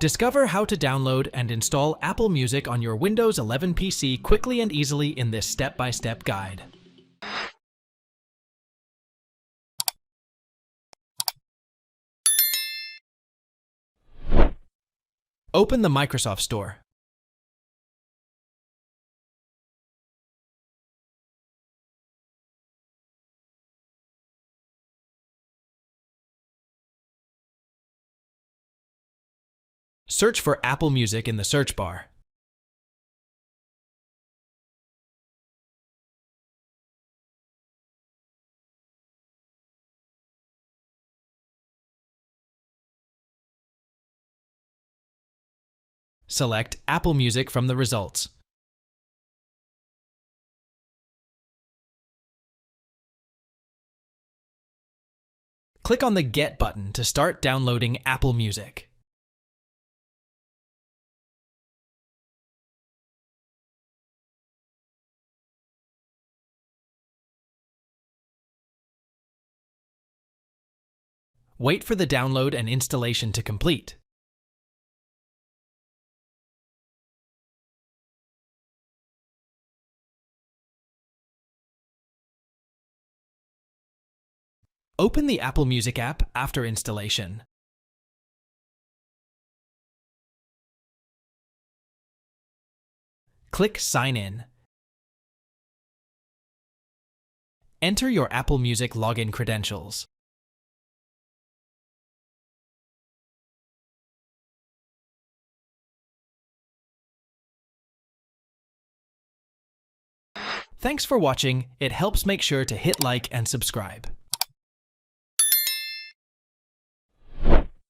Discover how to download and install Apple Music on your Windows 11 PC quickly and easily in this step-by-step guide. Open the Microsoft Store. Search for Apple Music in the search bar. Select Apple Music from the results. Click on the Get button to start downloading Apple Music. Wait for the download and installation to complete. Open the Apple Music app after installation. Click Sign In. Enter your Apple Music login credentials. Thanks for watching. It helps make sure to hit like and subscribe.